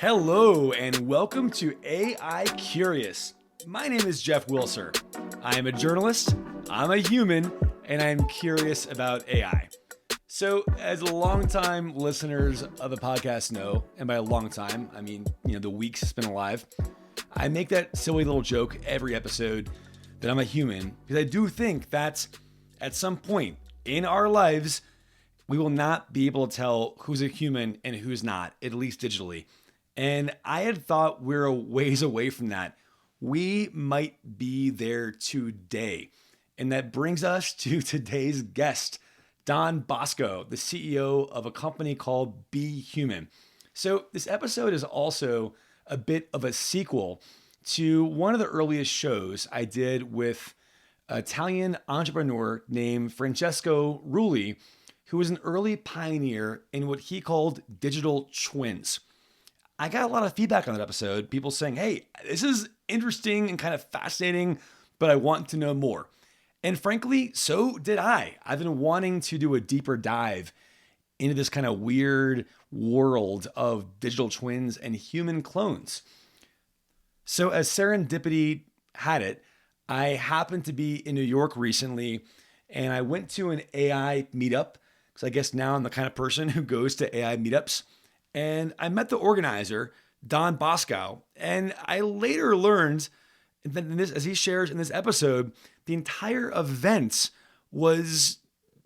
Hello and welcome to AI Curious. My name is Jeff Wilser. I am a journalist, I'm a human, and I'm curious about AI. So, as longtime listeners of the podcast know, and by a long time, I mean, the weeks it's been alive, I make that silly little joke every episode that I'm a human because I do think that at some point in our lives, we will not be able to tell who's a human and who's not, at least digitally. And I had thought we're a ways away from that. We might be there today. And that brings us to today's guest, Don Bosco, the CEO of a company called BHuman. So this episode is also a bit of a sequel to one of the earliest shows I did with an Italian entrepreneur named Francesco Rulli, who was an early pioneer in what he called digital twins. I got a lot of feedback on that episode, people saying, hey, this is interesting and kind of fascinating, but I want to know more. And frankly, so did I. I've been wanting to do a deeper dive into this kind of weird world of digital twins and human clones. So as serendipity had it, I happened to be in New York recently, and I went to an AI meetup, because I guess now I'm the kind of person who goes to AI meetups. And I met the organizer, Don Bosco, and I later learned that as he shares in this episode, the entire event was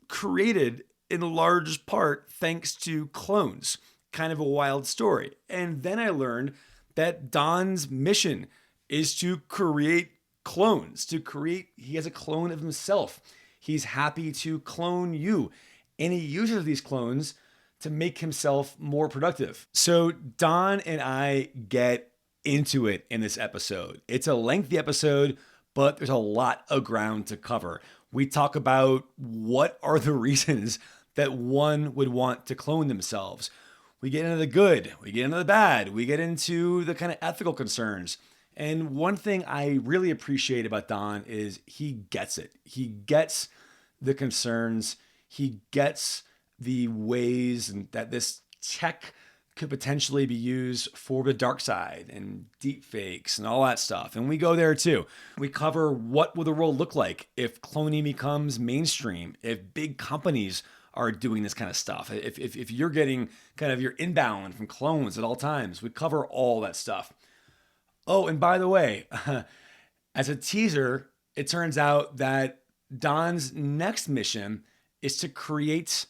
created in large part thanks to clones. Kind of a wild story. And then I learned that Don's mission is to create clones, he has a clone of himself. He's happy to clone you. And he uses these clones to make himself more productive. So Don and I get into it in this episode. It's a lengthy episode, but there's a lot of ground to cover. We talk about what are the reasons that one would want to clone themselves. We get into the good, we get into the bad, we get into the kind of ethical concerns. And one thing I really appreciate about Don is he gets it. He gets the concerns, he gets the ways that this tech could potentially be used for the dark side and deep fakes and all that stuff. And we go there too. We cover what will the world look like if cloning becomes mainstream, if big companies are doing this kind of stuff, if you're getting kind of your inbound from clones at all times. We cover all that stuff. Oh, and by the way, as a teaser, it turns out that Don's next mission is to create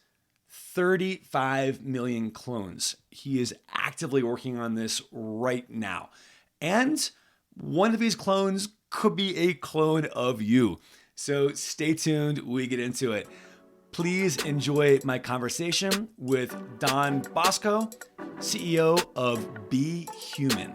35 million clones. He is actively working on this right now. And one of these clones could be a clone of you. So stay tuned, we get into it. Please enjoy my conversation with Don Bosco, CEO of BHuman.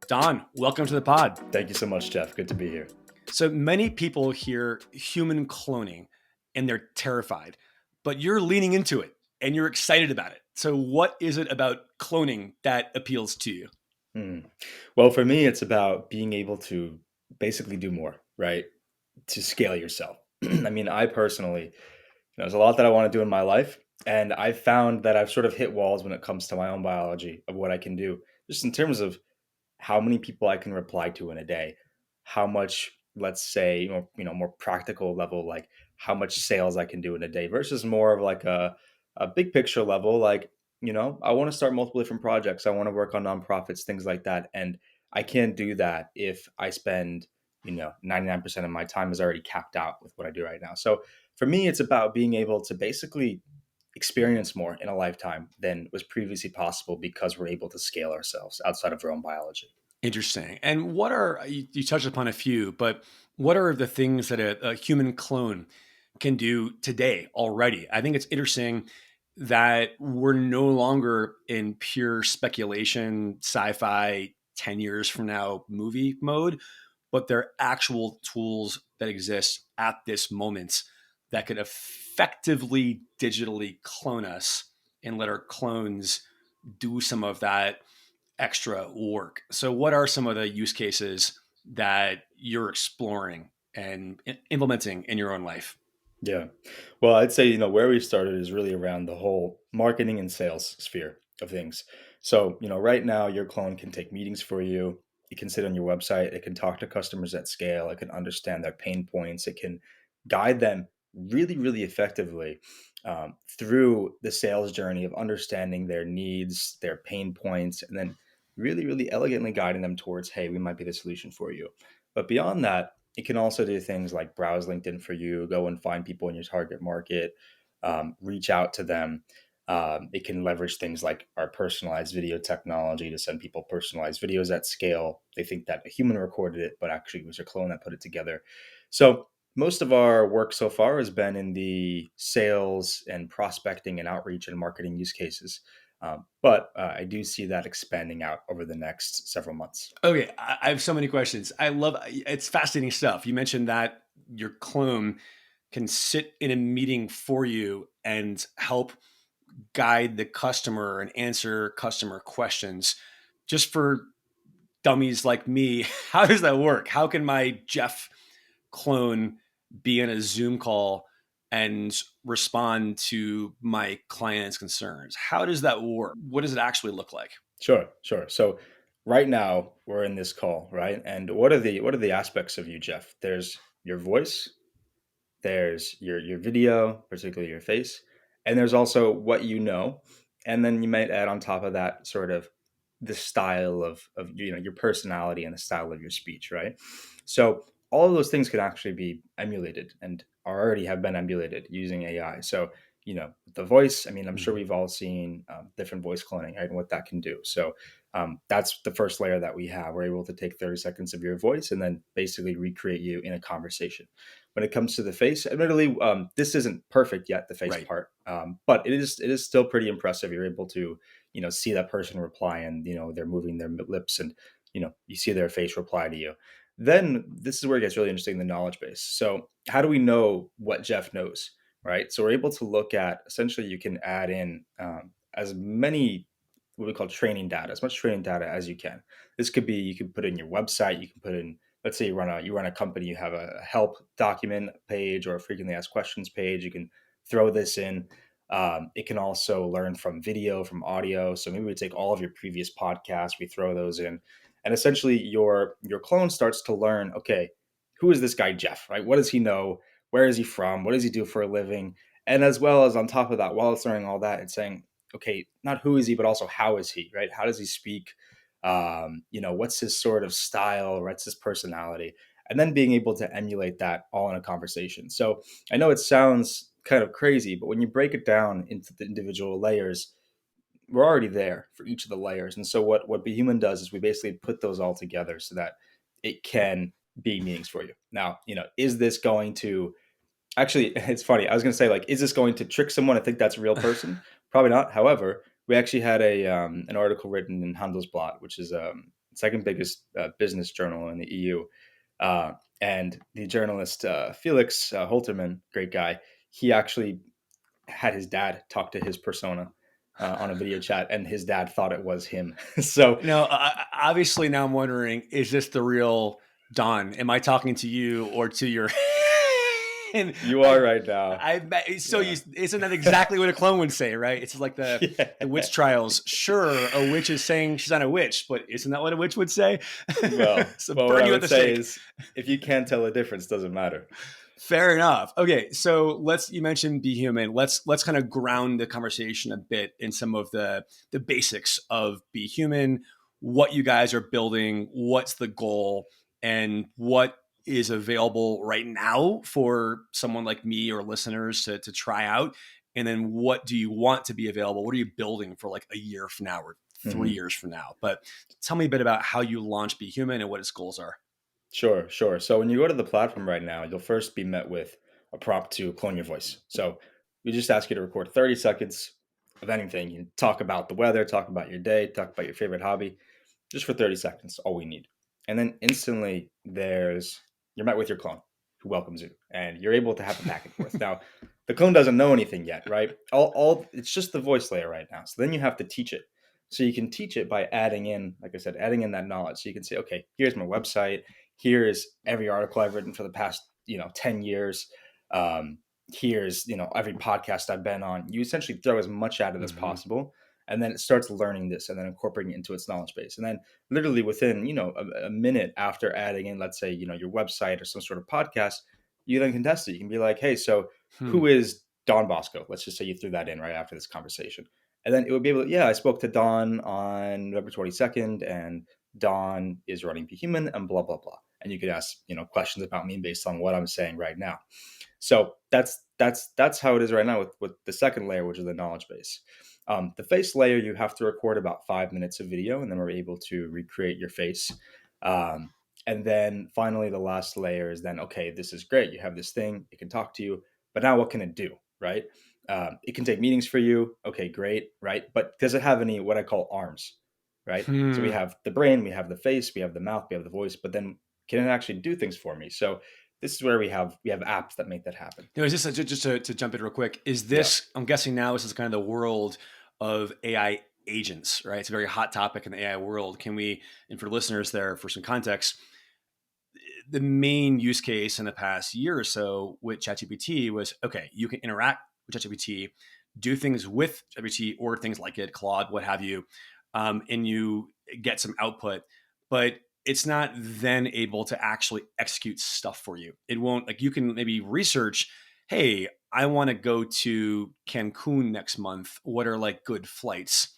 Don, welcome to the pod. Thank you so much, Jeff. Good to be here. So many people hear human cloning and they're terrified, but you're leaning into it and you're excited about it. So what is it about cloning that appeals to you? Well, for me, it's about being able to basically do more, right? To scale yourself. I mean, I personally, there's a lot that I want to do in my life. And I've found that I've sort of hit walls when it comes to my own biology of what I can do, just in terms of how many people I can reply to in a day, how much, let's say, more practical level, like how much sales I can do in a day versus more of like a big picture level, like, I want to start multiple different projects. I want to work on nonprofits, things like that. And I can't do that if I spend, 99% of my time is already capped out with what I do right now. So for me, it's about being able to basically experience more in a lifetime than was previously possible because we're able to scale ourselves outside of our own biology. Interesting. And what are, you touched upon a few, but what are the things that a human clone can do today already? I think it's interesting that we're no longer in pure speculation, sci-fi, 10 years from now movie mode, but there are actual tools that exist at this moment that could effectively digitally clone us and let our clones do some of that extra work. So, what are some of the use cases that you're exploring and implementing in your own life? Yeah. Well, I'd say, where we started is really around the whole marketing and sales sphere of things. So, right now your clone can take meetings for you. It can sit on your website. It can talk to customers at scale. It can understand their pain points. It can guide them really, really effectively through the sales journey of understanding their needs, their pain points, and then really, really elegantly guiding them towards, hey, we might be the solution for you. But beyond that, it can also do things like browse LinkedIn for you, go and find people in your target market, reach out to them. It can leverage things like our personalized video technology to send people personalized videos at scale. They think that a human recorded it, but actually it was a clone that put it together. So most of our work so far has been in the sales and prospecting and outreach and marketing use cases. But I do see that expanding out over the next several months. Okay, I have so many questions. I love it's fascinating stuff. You mentioned that your clone can sit in a meeting for you and help guide the customer and answer customer questions. Just for dummies like me, how does that work? How can my Jeff clone be in a Zoom call and respond to my client's concerns? How does that work? What does it actually look like? Sure, sure. So right now we're in this call, right? And what are the aspects of you, Jeff? There's your voice, there's your video, particularly your face, and there's also what you know. And then you might add on top of that sort of the style of your personality and the style of your speech, right? So all of those things can actually be emulated and already have been emulated using AI. So the voice. I mean, I'm sure Mhm. we've all seen different voice cloning, right, and what that can do. So that's the first layer that we have. We're able to take 30 seconds of your voice and then basically recreate you in a conversation. When it comes to the face, admittedly, this isn't perfect yet, the face Right. part, but it is still pretty impressive. You're able to see that person reply, and they're moving their lips, and you see their face reply to you. Then this is where it gets really interesting, the knowledge base. So how do we know what Jeff knows, right? So we're able to look at, essentially, you can add in as many what we call training data, as much training data as you can. This could be, you can put in your website, you can put in, let's say you run a company, you have a help document page or a frequently asked questions page. You can throw this in. It can also learn from video, from audio. So maybe we take all of your previous podcasts, we throw those in, and essentially your clone starts to learn. Okay, who is this guy Jeff? Right? What does he know? Where is he from? What does he do for a living? And as well as on top of that, while it's learning all that, it's saying, okay, not who is he, but also how is he? Right? How does he speak? What's his sort of style? What's his personality? And then being able to emulate that all in a conversation. So I know it sounds kind of crazy, but when you break it down into the individual layers, we're already there for each of the layers. And so what BHuman does is we basically put those all together so that it can be meanings for you. Now, is this going to actually, it's funny. I was going to say, like, is this going to trick someone to think that's a real person? Probably not. However, we actually had an article written in Handelsblatt, which is second biggest business journal in the EU. Uh, and the journalist Felix Holterman, great guy, he actually had his dad talk to his persona on a video chat, and his dad thought it was him. So Now, obviously, now I'm wondering: is this the real Don? Am I talking to you or to your? and you are right now. so Yeah. you isn't that exactly what a clone would say, right? It's like the witch Yeah. trials. Sure, a witch is saying she's not a witch, but isn't that what a witch would say? Well, So well, what burn I you at would the say stake. is, if you can't tell the difference, doesn't matter. Fair enough. Okay, so you mentioned Be Human. Let's kind of ground the conversation a bit in some of the basics of Be Human, what you guys are building, what's the goal, and what is available right now for someone like me or listeners to try out. And then what do you want to be available? What are you building for like a year from now or three Hmm. years from now? But tell me a bit about how you launch Be Human and what its goals are. Sure, sure. So when you go to the platform right now, you'll first be met with a prompt to clone your voice. So we just ask you to record 30 seconds of anything. You can talk about the weather, talk about your day, talk about your favorite hobby, just for 30 seconds, all we need. And then instantly you're met with your clone who welcomes you, and you're able to have a back and forth. Now, the clone doesn't know anything yet, right? All it's just the voice layer right now. So then you have to teach it. So you can teach it by adding in, like I said, adding in that knowledge. So you can say, okay, here's my website. Here's every article I've written for the past, 10 years. Here's, every podcast I've been on. You essentially throw as much at it as Mm-hmm. possible. And then it starts learning this and then incorporating it into its knowledge base. And then literally within, a minute after adding in, let's say, your website or some sort of podcast, you then can test it. You can be like, hey, so Hmm. who is Don Bosco? Let's just say you threw that in right after this conversation. And then it would be able to, yeah, I spoke to Don on November 22nd, and Don is running BHuman and blah, blah, blah. And you could ask, questions about me based on what I'm saying right now. So that's how it is right now with the second layer, which is the knowledge base. The face layer, you have to record about 5 minutes of video, and then we're able to recreate your face. And then finally, the last layer is then, okay, this is great. You have this thing, it can talk to you, but now what can it do, right? It can take meetings for you. Okay, great, right? But does it have any what I call arms, right? So we Hmm. have the brain, we have the face, we have the mouth, we have the voice, but then can it actually do things for me? So this is where we have apps that make that happen. Is this just to jump in real quick? Is Yeah. this? I'm guessing now this is kind of the world of AI agents, right? It's a very hot topic in the AI world. Can we? And for listeners there, for some context, the main use case in the past year or so with ChatGPT was okay. You can interact with ChatGPT, do things with ChatGPT or things like it, Claude, what have you, and you get some output, but it's not then able to actually execute stuff for you. It won't, like, you can maybe research, hey, I want to go to Cancun next month. What are like good flights?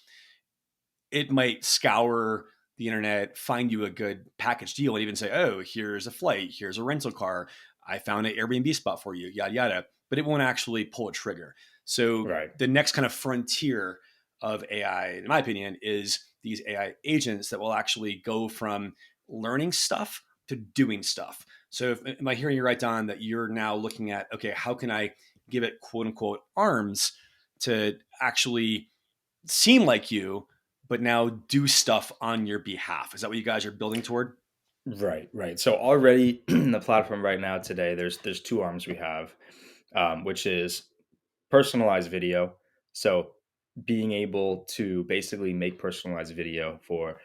It might scour the internet, find you a good package deal, and even say, oh, here's a flight, here's a rental car. I found an Airbnb spot for you, yada, yada. But it won't actually pull a trigger. So Right. the next kind of frontier of AI, in my opinion, is these AI agents that will actually go from learning stuff to doing stuff. So am I hearing you right, Don, that you're now looking at, okay, how can I give it quote unquote arms to actually seem like you, but now do stuff on your behalf? Is that what you guys are building toward? Right, right. So already the platform right now today, there's two arms we have, which is personalized video. So being able to basically make personalized video for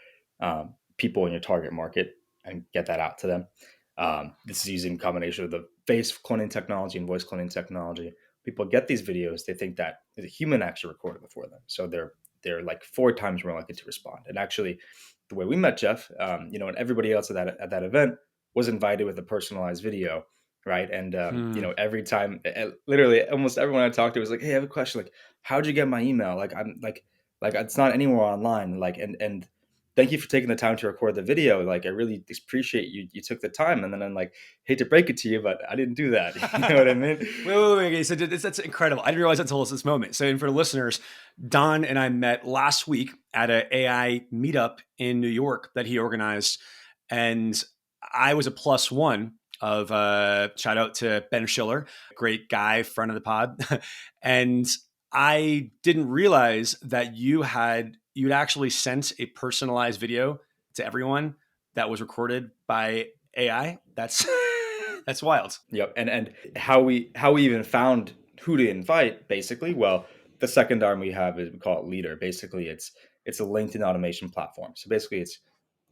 people in your target market and get that out to them. This is using a combination of the face cloning technology and voice cloning technology. People get these videos, they think that a human actually recorded it for them, so they're like 4 times more likely to respond. And actually, the way we met Jeff, and everybody else at that event was invited with a personalized video, right? And Hmm. every time, literally, almost everyone I talked to was like, "Hey, I have a question. Like, how'd you get my email? Like, I'm like it's not anywhere online. Like, and thank you for taking the time to record the video. Like, I really appreciate you took the time. And then I'm like, hate to break it to you, but I didn't do that. You know what I mean? Wait. So that's incredible. I didn't realize that until this moment. So, and for listeners, Don and I met last week at an AI meetup in New York that he organized, and I was a plus one of shout out to Ben Schiller, great guy, friend of the pod, and I didn't realize that you'd actually sent a personalized video to everyone that was recorded by AI. That's that's wild. Yep. And how we even found who to invite, basically. Well, the second arm we have is we call it Leader. Basically, it's a LinkedIn automation platform. So basically, it's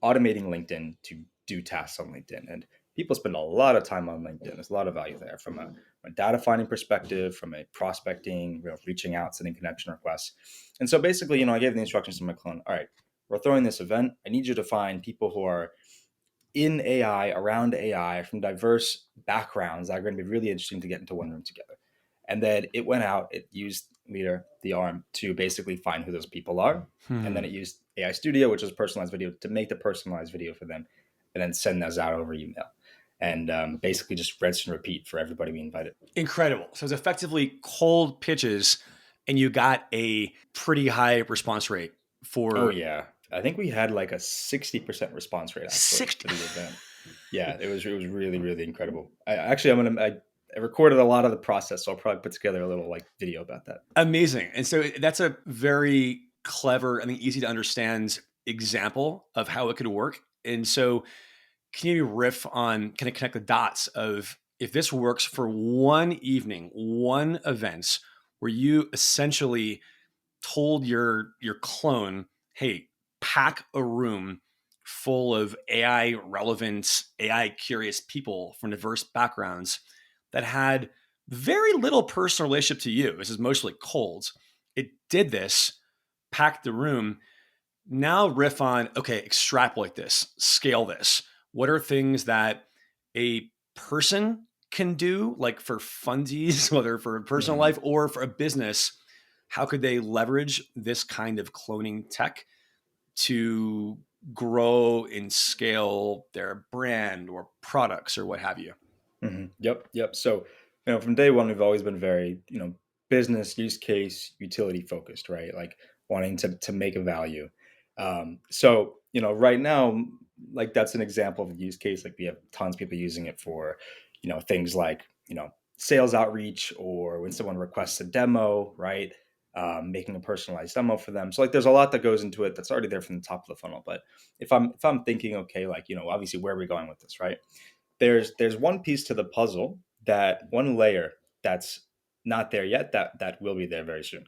automating LinkedIn to do tasks on LinkedIn. And people spend a lot of time on LinkedIn. There's a lot of value there from a data finding perspective, from a prospecting, reaching out, sending connection requests. And so basically, I gave the instructions to my clone. All right, we're throwing this event. I need you to find people who are in AI, around AI, from diverse backgrounds that are going to be really interesting to get into one room together. And then it went out, it used Leader, the arm, to basically find who those people are. And then Hmm. it used AI Studio, which is personalized video, to make the personalized video for them and then send those out over email. And basically just rinse and repeat for everybody we invited. Incredible. So it's effectively cold pitches, and you got a pretty high response rate Oh, for yeah. I think we had like a 60% response rate actually six. for the event. Yeah, it was really, really incredible. I recorded a lot of the process, so I'll probably put together a little like video about that. Amazing. And so that's a very clever, I think easy to understand example of how it could work. And so can you riff on, kind of connect the dots of if this works for one evening, one event where you essentially told your clone, "Hey, pack a room full of AI relevant, AI curious people from diverse backgrounds that had very little personal relationship to you. This is mostly cold." It did this packed the room. Now riff on, okay, extrapolate this, scale this. What are things that a person can do, like for funsies, whether for a personal Mhm. life or for a business? How could they leverage this kind of cloning tech to grow and scale their brand or products or what have you? Yep, yep. So, from day one, we've always been very, business use case, utility focused, right? Like wanting to make a value. So, right now, like that's an example of a use case. Like we have tons of people using it for, things like, sales outreach or when someone requests a demo, right? Making a personalized demo for them. So like there's a lot that goes into it that's already there from the top of the funnel. But if I'm thinking, okay, like, obviously where are we going with this, right? There's one piece to the puzzle, that one layer that's not there yet, that will be there very soon,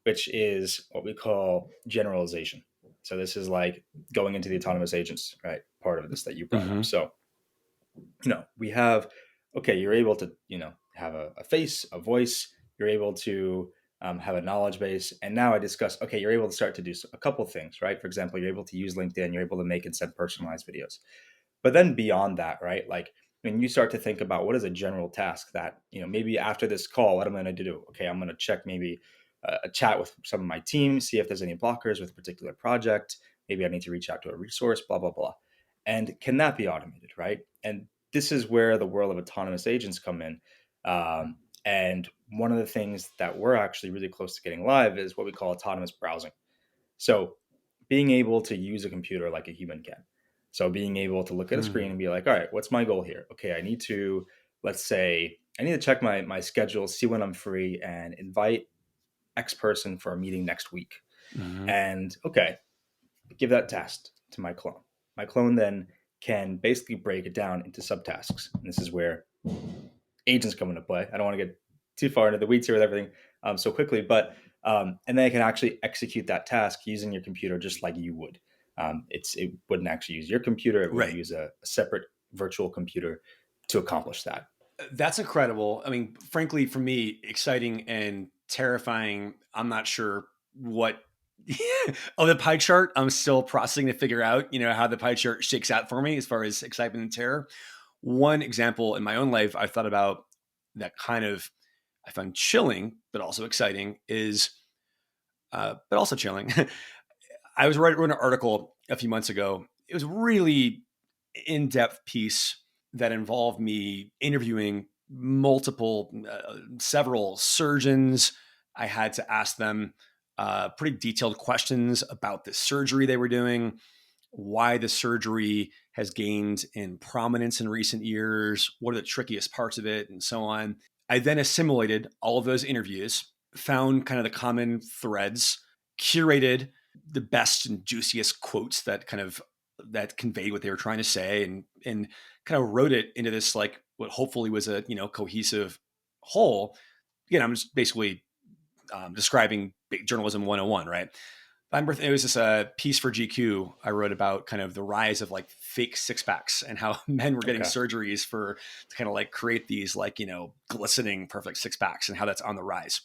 which is what we call generalization. So this is like going into the autonomous agents, right? Part of this that you brought up. Mm-hmm. So we have, okay, you're able to have a face, a voice, you're able to have a knowledge base, and now I discuss, okay, you're able to start to do a couple things, right? For example, you're able to use LinkedIn, you're able to make and send personalized videos. But then beyond that, right? Like when you start to think about what is a general task that, maybe after this call, what I'm going to do? Okay, I'm going to check maybe a chat with some of my team, see if there's any blockers with a particular project. Maybe I need to reach out to a resource, blah, blah, blah. And can that be automated, right? And this is where the world of autonomous agents come in. And one of the things that we're actually really close to getting live is what we call autonomous browsing. So being able to use a computer like a human can. So being able to look at a screen and be like, all right, what's my goal here? Okay, I need to, let's say, I need to check my schedule, see when I'm free, and invite X person for a meeting next week. Mm-hmm. And okay, give that task to my clone. My clone then can basically break it down into subtasks. And this is where agents come into play. I don't want to get too far into the weeds here with everything so quickly, but and then it can actually execute that task using your computer just like you would. It wouldn't actually use your computer; it would Right. use a separate virtual computer to accomplish that. That's incredible. I mean, frankly, for me, exciting and terrifying. I'm not sure what oh, the pie chart. I'm still processing to figure out, how the pie chart shakes out for me as far as excitement and terror. One example in my own life I thought about that kind of I found chilling, but also exciting is, but also chilling. I was wrote an article a few months ago. It was really in-depth piece that involved me interviewing several surgeons. I had to ask them pretty detailed questions about the surgery they were doing, why the surgery has gained in prominence in recent years, what are the trickiest parts of it, and so on. I then assimilated all of those interviews, found kind of the common threads, curated the best and juiciest quotes that conveyed what they were trying to say, and kind of wrote it into this like what hopefully was a cohesive whole. Again, I'm just basically describing journalism 101, right? It was this piece for GQ I wrote about kind of the rise of like fake six packs and how men were getting Okay. surgeries to kind of like create these like, glistening perfect six packs and how that's on the rise.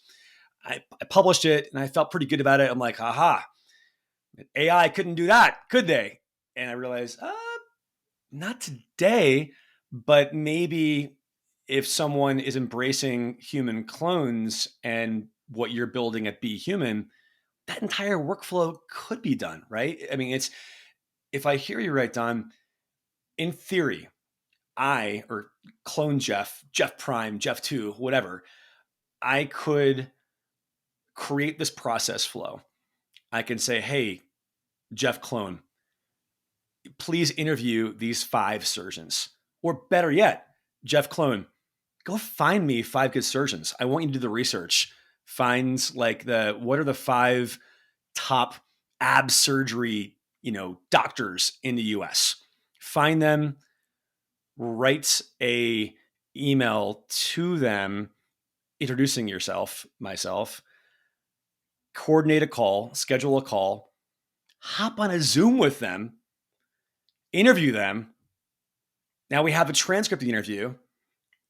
I published it and I felt pretty good about it. I'm like, aha, AI couldn't do that, could they? And I realized, not today, but maybe if someone is embracing human clones and what you're building at BHuman, that entire workflow could be done, right? I mean, it's if I hear you right, Don, in theory, or clone Jeff Prime, Jeff 2, whatever, I could create this process flow. I can say, hey, Jeff clone, please interview these 5 surgeons. Or better yet, Jeff clone, go find me 5 good surgeons. I want you to do the research. Find like what are the 5 top ab surgery, doctors in the US. Find them, write a email to them introducing myself, coordinate a call, schedule a call, hop on a Zoom with them, interview them. Now we have a transcript of the interview,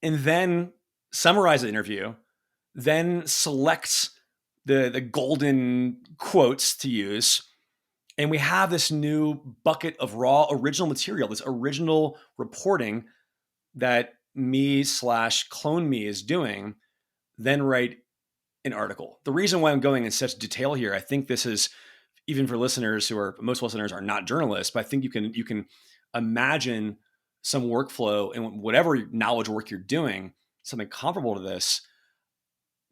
and then summarize the interview, then select the golden quotes to use, and we have this new bucket of raw original material, this original reporting that me slash clone me is doing, then write an article. The reason why I'm going in such detail here, I think this is even for listeners who are, most listeners are not journalists, but I think you can imagine some workflow and whatever knowledge work you're doing, something comparable to this.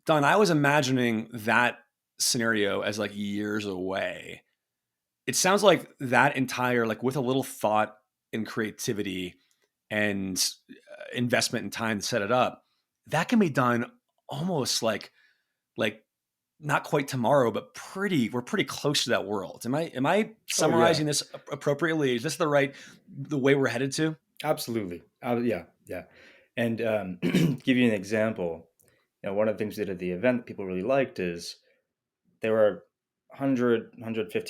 Don, I was imagining that scenario as like years away. It sounds like that entire, like with a little thought and creativity and investment in time to set it up, that can be done almost like not quite tomorrow, but we're pretty close to that world. Am I Oh yeah, summarizing this appropriately? Is this the way we're headed to? absolutely. Yeah, yeah. And give you an example. One of the things we did at the event that people really liked is there were 100,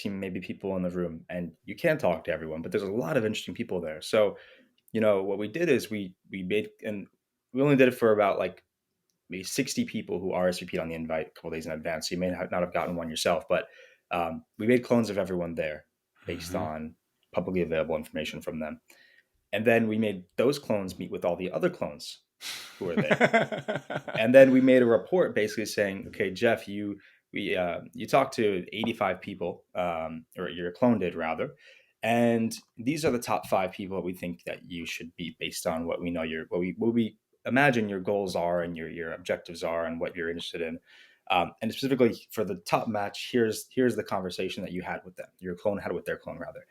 maybe people in the room, and you can't talk to everyone, but there's a lot of interesting people there. So, what we did is we made, and we only did it for about like maybe 60 people who RSVP'd on the invite a couple days in advance. So you may not have gotten one yourself, but we made clones of everyone there based Mhm. on publicly available information from them. And then we made those clones meet with all the other clones who were there. And then we made a report basically saying, okay, Jeff, you talked to 85 people, or your clone did rather, and these are the top 5 people that we think that you should be based on what we know what we imagine your goals are and your objectives are and what you're interested in. And specifically for the top match, here's the conversation that you had with them, your clone had with their clone rather.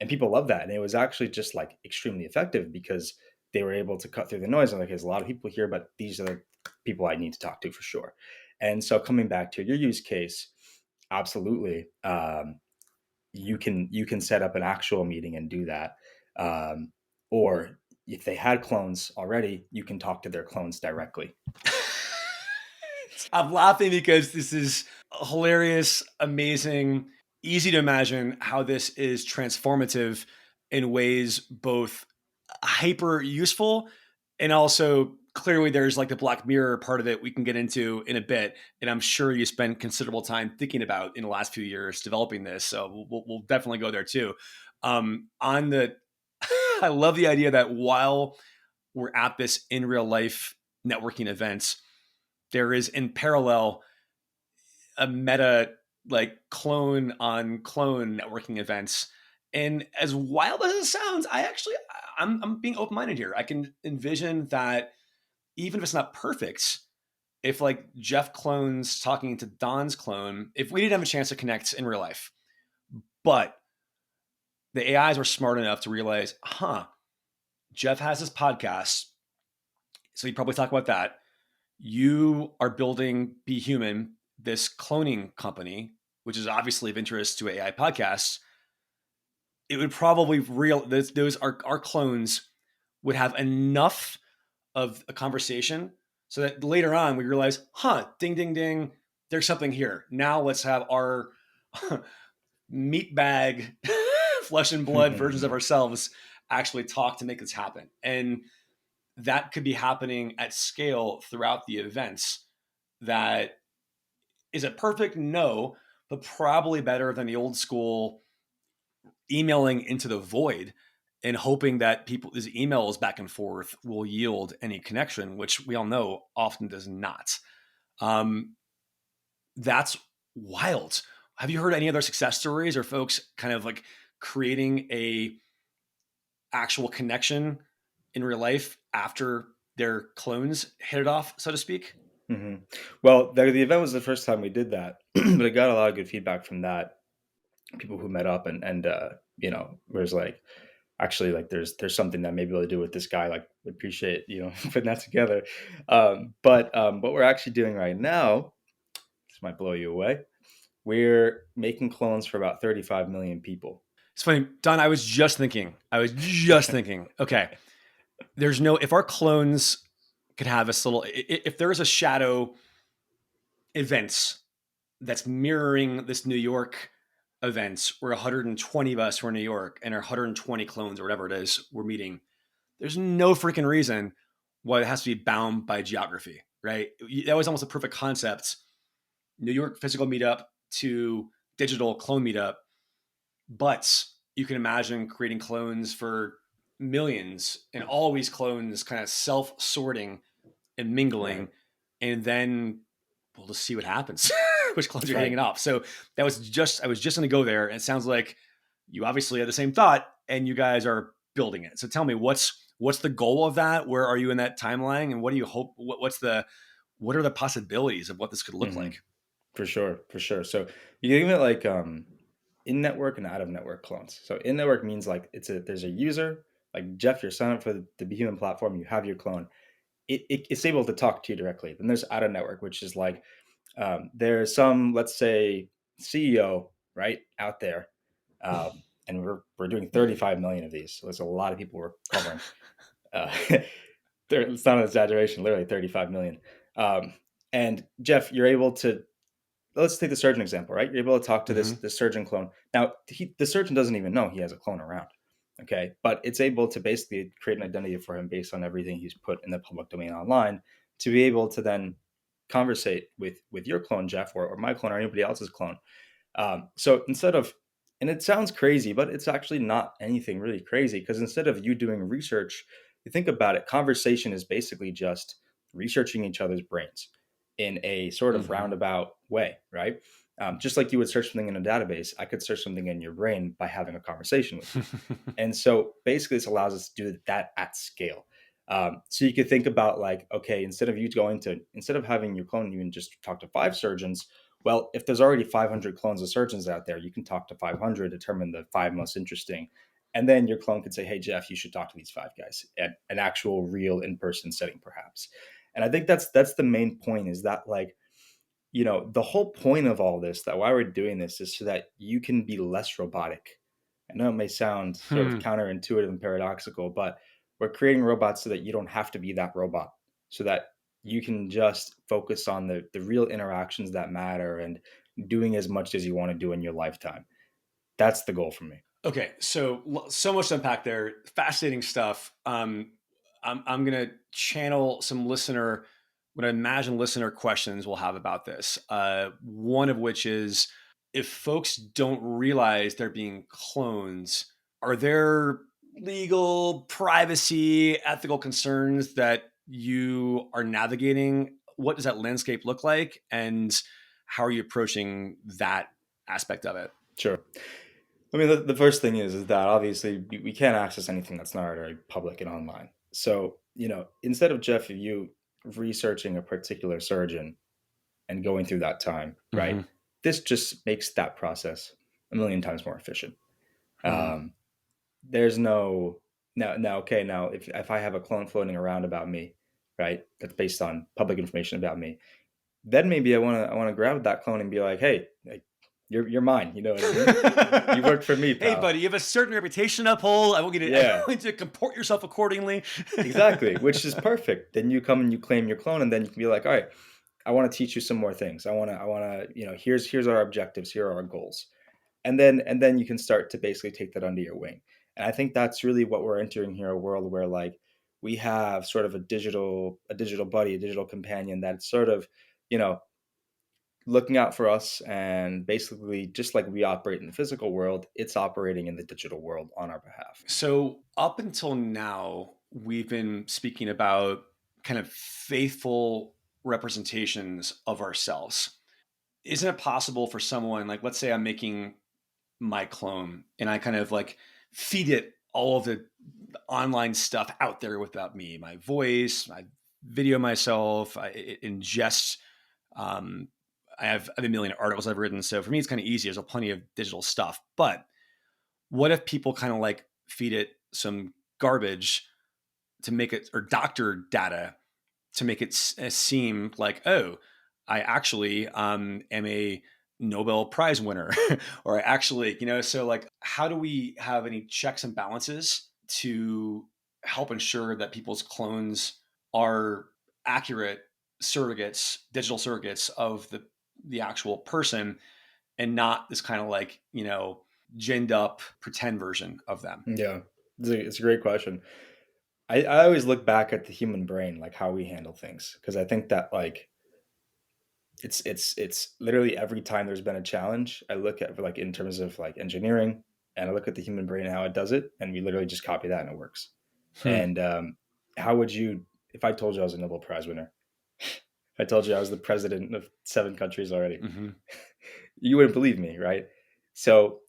And people love that, and it was actually just like extremely effective because they were able to cut through the noise. And like, there's a lot of people here, but these are the people I need to talk to for sure. And so coming back to your use case, absolutely, you can set up an actual meeting and do that. Or if they had clones already, you can talk to their clones directly. I'm laughing because this is hilarious, amazing, easy to imagine how this is transformative in ways both hyper useful and also clearly there's like the Black Mirror part of it we can get into in a bit. And I'm sure you spent considerable time thinking about in the last few years developing this. So we'll definitely go there too. On the, I love the idea that while we're at this in real life networking events, there is in parallel a meta like clone on clone networking events. And as wild as it sounds, I'm being open minded here. I can envision that even if it's not perfect, if like Jeff clones talking to Don's clone, if we didn't have a chance to connect in real life, but the AIs were smart enough to realize, Jeff has this podcast, so he'd probably talk about that. You are building BHuman, this cloning company, which is obviously of interest to AI podcasts. It would probably those our clones would have enough of a conversation so that later on we realize, ding ding ding, there's something here. Now let's have our meat bag, flesh and blood versions of ourselves actually talk to make this happen. And that could be happening at scale throughout the events. That is it perfect? No, but probably better than the old school emailing into the void and hoping that people's emails back and forth will yield any connection, which we all know often does not. Um, that's wild. Have you heard any other success stories or folks kind of like creating a actual connection in real life after their clones hit it off, so to speak? hmm Well, the event was the first time we did that, but I got a lot of good feedback from that. People who met up and whereas like actually like there's something that maybe I'll do with this guy. Like appreciate putting that together. But what we're actually doing right now, this might blow you away. We're making clones for about 35 million people. It's funny, Don. I was just thinking. Okay, there's no if our clones could have this little if there is a shadow events that's mirroring this New York events where 120 of us were in New York and our 120 clones or whatever it is we're meeting, there's no freaking reason why it has to be bound by geography, right? That was almost a perfect concept New York physical meetup to digital clone meetup, but you can imagine creating clones for millions and always clones kind of self sorting and Right. mingling, and then we'll just see what happens, which clones you're Right. hanging off. So I was just going to go there, and it sounds like you obviously had the same thought, and you guys are building it. So tell me, what's the goal of that? Where are you in that timeline, and what do you hope? What are the possibilities of what this could look Hmm. like? For sure. For sure. So you can think of it like in network and out of network clones. So in network means like there's a user like Jeff, you're signed up for the BHuman platform, you have your clone. It's able to talk to you directly. Then there's out of network, which is like there's some, let's say, CEO right out there, and we're doing 35 million of these. So there's a lot of people we're covering. Uh, it's not an exaggeration, literally 35 million. Um, and Jeff, you're able to, let's take the surgeon example, right? You're able to talk to Mm-hmm. this surgeon clone. Now, the surgeon doesn't even know he has a clone around. Okay, but it's able to basically create an identity for him based on everything he's put in the public domain online to be able to then conversate with your clone, Jeff, or my clone, or anybody else's clone. So instead of, and it sounds crazy, but it's actually not anything really crazy because instead of you doing research, you think about it, conversation is basically just researching each other's brains in a sort of Mm-hmm. roundabout way, right? Just like you would search something in a database, I could search something in your brain by having a conversation with you. And so basically, this allows us to do that at scale. So you could think about like, okay, instead of having your clone even just talk to 5 surgeons, well, if there's already 500 clones of surgeons out there, you can talk to 500, determine the 5 most interesting. And then your clone could say, hey, Jeff, you should talk to these 5 guys at an actual real in-person setting, perhaps. And I think that's the main point is that like, the whole point of all this, that why we're doing this is so that you can be less robotic. I know it may sound sort of Hmm. counterintuitive and paradoxical, but we're creating robots so that you don't have to be that robot, so that you can just focus on the real interactions that matter and doing as much as you want to do in your lifetime. That's the goal for me. Okay, so much to unpack there. Fascinating stuff. I'm gonna channel some listener, what I imagine listener questions we'll have about this. One of which is, if folks don't realize they're being clones, are there legal, privacy, ethical concerns that you are navigating? What does that landscape look like, and how are you approaching that aspect of it? Sure. I mean, the first thing is that obviously we can't access anything that's not already public and online. So, instead of Jeff, you researching a particular surgeon and going through that time, right? Mm-hmm. This just makes that process a million times more efficient. Mm-hmm. Um, there's no okay. Now, if I have a clone floating around about me, right, that's based on public information about me, then maybe I want to grab that clone and be like, hey, like, you're mine. You know what I mean? You worked for me, Hey, pal. buddy, you have a certain reputation to uphold. I Yeah, want you to comport yourself accordingly. exactly. Which is perfect. Then you come and you claim your clone, and then you can be like, all right, I want to teach you some more things. I want to, here's our objectives, here are our goals. And then you can start to basically take that under your wing. And I think that's really what we're entering here, a world where like we have sort of a digital buddy, a digital companion that's sort of, you know, looking out for us, and basically just like we operate in the physical world, it's operating in the digital world on our behalf. So, up until now, we've been speaking about kind of faithful representations of ourselves. Isn't it possible for someone, like, let's say I'm making my clone and I kind of like feed it all of the online stuff out there without me, my voice, I video myself, it ingests. Um, I have a million articles I've written, so for me it's kind of easy. There's plenty of digital stuff, but what if people kind of like feed it some garbage to make it, or doctor data to make it seem like, oh, I actually am a Nobel Prize winner, or I actually, so like, how do we have any checks and balances to help ensure that people's clones are accurate surrogates, digital surrogates of the actual person, and not this kind of like, ginned up pretend version of them? Yeah, it's a great question. I always look back at the human brain, like how we handle things, because I think that like It's literally every time there's been a challenge, I look at like in terms of like engineering, and I look at the human brain and how it does it, and we literally just copy that and it works. Hmm. And how would you, if I told you I was a Nobel Prize winner, if I told you I was the president of 7 countries already, Hmm. you wouldn't believe me, right? So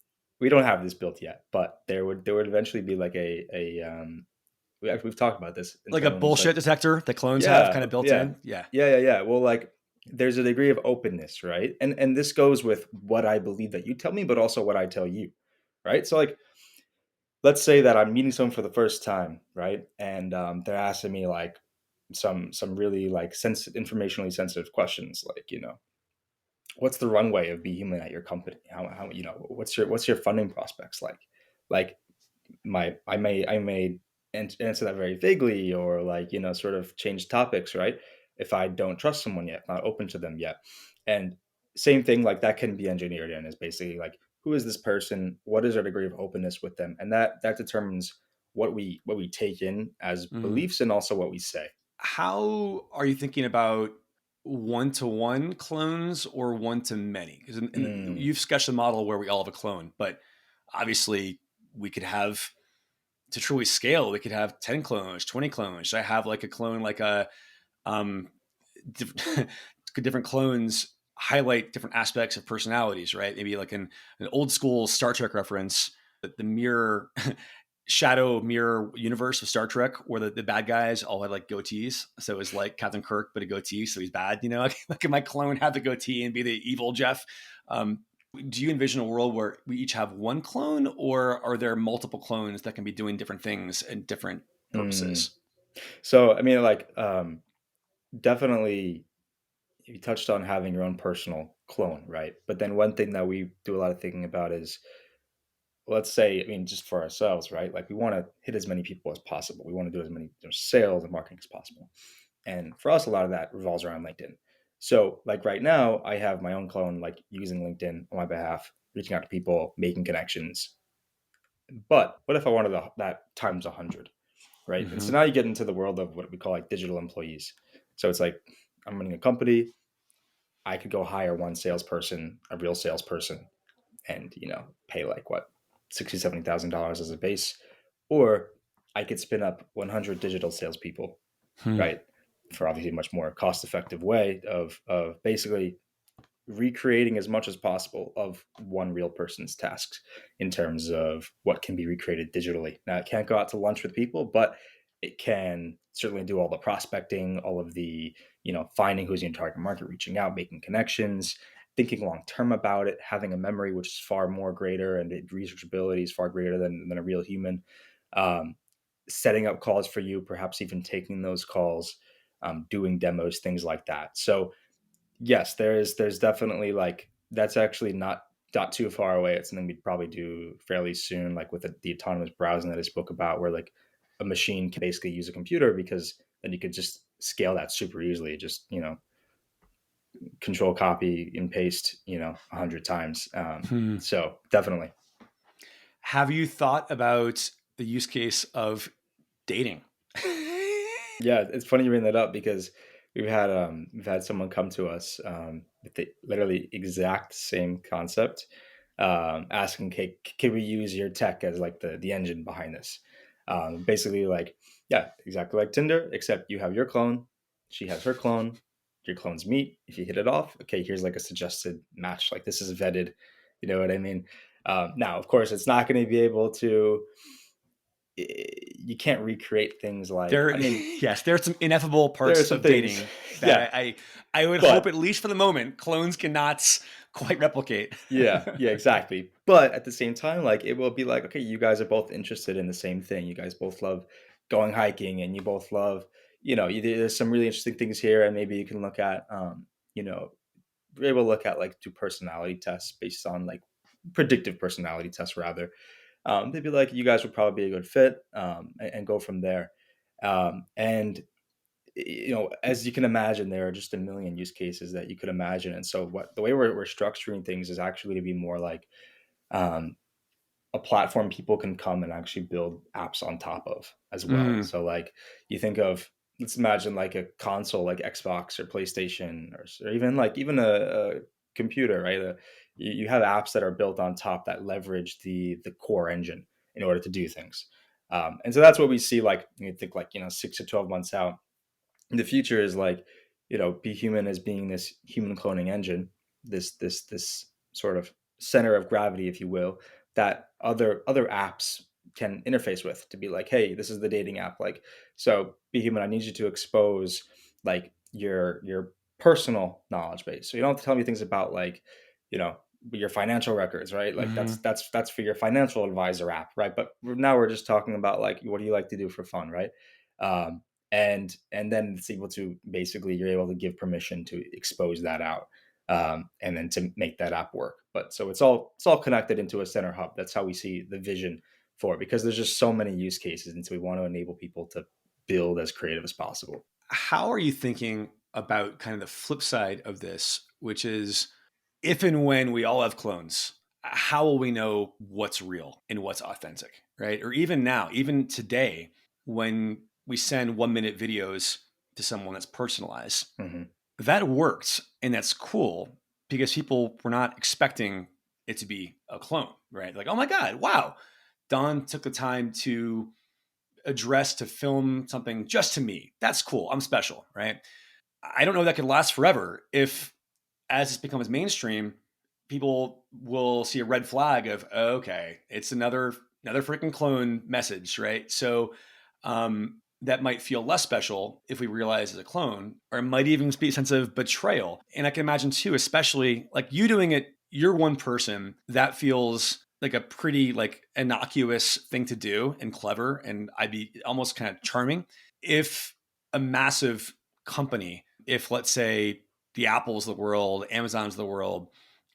we don't have this built yet, but there would eventually be like we've talked about this Like a internally. It's bullshit like, detector that clones have yeah, kind of built yeah, in. Yeah. yeah. Well, like there's a degree of openness, right? And this goes with what I believe that you tell me, but also what I tell you, right? So like, let's say that I'm meeting someone for the first time, right? And they're asking me like some really like informationally sensitive questions, like what's the runway of BHuman at your company? How what's your funding prospects like? Like my I may answer that very vaguely, or like sort of change topics, right? If I don't trust someone yet, not open to them yet. And same thing, like that can be engineered in, is basically like, who is this person, what is our degree of openness with them, and that determines what we take in as Mm. beliefs, and also what we say. How are you thinking about one to one clones or one to many? Because Mm, you've sketched a model where we all have a clone, but obviously we could have to truly scale. We could have 10 clones, 20 clones. Should I have like a clone, like a um, different clones highlight different aspects of personalities, right? Maybe like an old school Star Trek reference, the mirror shadow mirror universe of Star Trek, where the bad guys all had like goatees. So it was like Captain Kirk, but a goatee, so he's bad. Like can my clone have the goatee and be the evil Jeff? Um, do you envision a world where we each have one clone, or are there multiple clones that can be doing different things and different mm. purposes? So I mean, like, definitely you touched on having your own personal clone, right? But then one thing that we do a lot of thinking about is, let's say, I mean, just for ourselves, right? Like we want to hit as many people as possible. We want to do as many sales and marketing as possible. And for us, a lot of that revolves around LinkedIn. So, like right now, I have my own clone, like using LinkedIn on my behalf, reaching out to people, making connections. But what if I wanted that times 100, right? And Hmm. so now you get into the world of what we call like digital employees. So it's like, I'm running a company. I could go hire one salesperson, a real salesperson, and pay like what, 60, $70,000 as a base, or I could spin up 100 digital salespeople, Hmm. right, for obviously a much more cost effective way of basically recreating as much as possible of one real person's tasks in terms of what can be recreated digitally. Now, it can't go out to lunch with people, but it can certainly do all the prospecting, all of the, finding who's in your target market, reaching out, making connections, thinking long term about it, having a memory which is far more greater, and the researchability is far greater than a real human. Um, Setting up calls for you, perhaps even taking those calls, doing demos, things like that. So yes, there's definitely like, that's actually not too far away. It's something we'd probably do fairly soon, like with the autonomous browsing that I spoke about, where like a machine can basically use a computer, because then you could just scale that super easily. Just control copy and paste 100 times. Hmm. So definitely. Have you thought about the use case of dating? Yeah, it's funny you bring that up, because we've had someone come to us with the literally exact same concept, asking, "Hey, can we use your tech as like the engine behind this?" Basically, like, yeah, exactly like Tinder, except you have your clone, she has her clone, your clones meet. If you hit it off, okay, here's like a suggested match. Like this is vetted. You know what I mean? Now, of course, it's not going to be able to. You can't recreate things like. There, I mean, yes, there are some ineffable there are parts some of things, dating that yeah, I would hope, but at least for the moment, clones cannot quite replicate. yeah, exactly. But at the same time, like it will be like, okay, you guys are both interested in the same thing. You guys both love going hiking, and you both love, there's some really interesting things here, and maybe you can look at, you know, we're able to look at like do personality tests based on like predictive personality tests rather. They'd be like, you guys would probably be a good fit, and go from there. And as you can imagine, there are just a million use cases that you could imagine. And so, the way we're structuring things is actually to be more like, um, a platform people can come and actually build apps on top of as well. Mm, So, like, you think of let's imagine like a console like Xbox or PlayStation or even a computer, right? You have apps that are built on top that leverage the core engine in order to do things. And so that's what we see. Like you think like 6 to 12 months out in the future is like be human as being this human cloning engine, this sort of center of gravity, if you will, that other apps can interface with to be like, hey, this is the dating app. Like, so be human, I need you to expose like your personal knowledge base, so you don't have to tell me things about like you know your financial records, right? Like Hmm. that's for your financial advisor app, right? But now we're just talking about like what do you like to do for fun, right? um, and then it's able to basically you're able to give permission to expose that out, and then to make that app work. But so it's all connected into a center hub. That's how we see the vision for it, because there's just so many use cases, and so we want to enable people to build as creative as possible. How are you thinking about kind of the flip side of this, which is if and when we all have clones, how will we know what's real and what's authentic, right? Or even now, even today, when we send 1 minute videos to someone that's personalized, Hmm. that worked and that's cool because people were not expecting it to be a clone, right? Like, oh my God, wow, Don took the time to address to film something just to me. That's cool. I'm special, right? I don't know that could last forever if, as this becomes mainstream, people will see a red flag of, oh, okay, it's another freaking clone message, right? So that might feel less special if we realize it's a clone, or it might even be a sense of betrayal. And I can imagine too, especially like you doing it, you're one person, that feels like a pretty like innocuous thing to do and clever, and I'd be almost kind of charming. If a massive company, if let's say the Apples of the world, Amazons of the world,